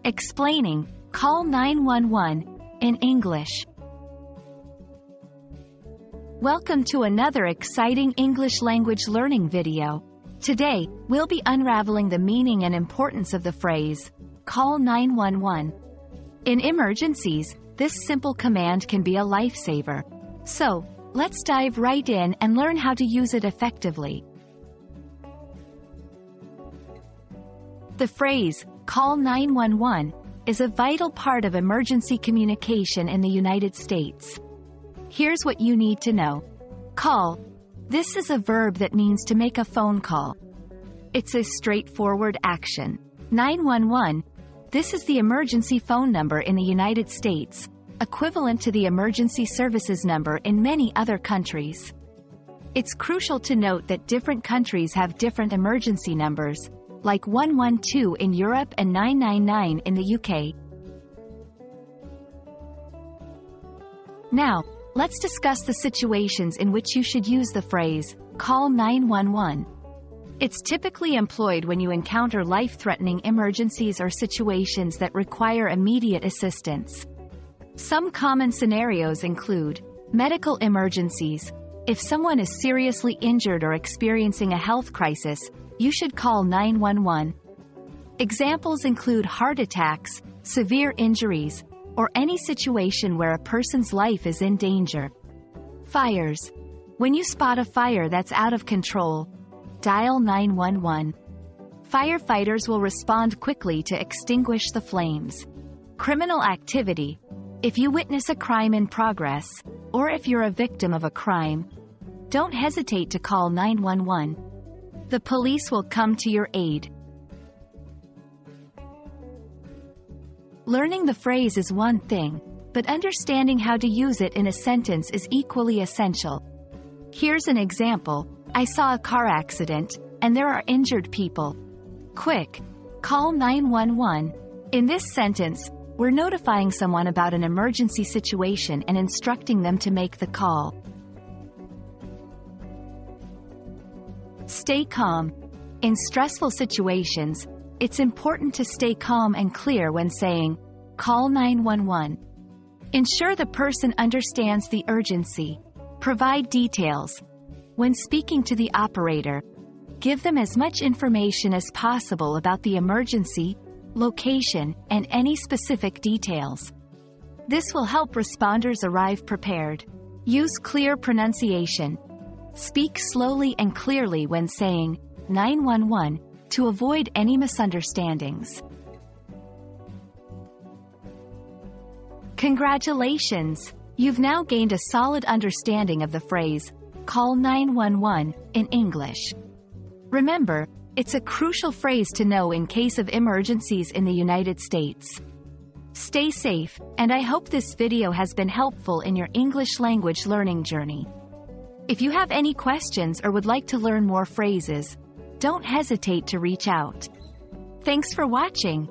Explaining, call 911, in English. Welcome to another exciting English language learning video. Today, we'll be unraveling the meaning and importance of the phrase, call 911. In emergencies, this simple command can be a lifesaver. So, let's dive right in and learn how to use it effectively. The phrase, call 911, is a vital part of emergency communication in the United States. Here's what you need to know. Call. This is a verb that means to make a phone call. It's a straightforward action. 911. This is the emergency phone number in the United States, equivalent to the emergency services number in many other countries. It's crucial to note that different countries have different emergency numbers, like 112 in Europe and 999 in the UK. Now, let's discuss the situations in which you should use the phrase, call 911. It's typically employed when you encounter life-threatening emergencies or situations that require immediate assistance. Some common scenarios include medical emergencies. If someone is seriously injured or experiencing a health crisis, you should call 911. Examples include heart attacks, severe injuries, or any situation where a person's life is in danger. Fires. When you spot a fire that's out of control, dial 911. Firefighters will respond quickly to extinguish the flames. Criminal activity. If you witness a crime in progress, or if you're a victim of a crime, don't hesitate to call 911. The police will come to your aid. Learning the phrase is one thing, but understanding how to use it in a sentence is equally essential. Here's an example. I saw a car accident, and there are injured people. Quick, call 911. In this sentence, we're notifying someone about an emergency situation and instructing them to make the call. Stay calm. In stressful situations, it's important to stay calm and clear when saying, call 911. Ensure the person understands the urgency. Provide details. When speaking to the operator, give them as much information as possible about the emergency, location, and any specific details. This will help responders arrive prepared. Use clear pronunciation. Speak slowly and clearly when saying 911 to avoid any misunderstandings. Congratulations! You've now gained a solid understanding of the phrase, call 911, in English. Remember, it's a crucial phrase to know in case of emergencies in the United States. Stay safe, and I hope this video has been helpful in your English language learning journey. If you have any questions or would like to learn more phrases, don't hesitate to reach out. Thanks for watching.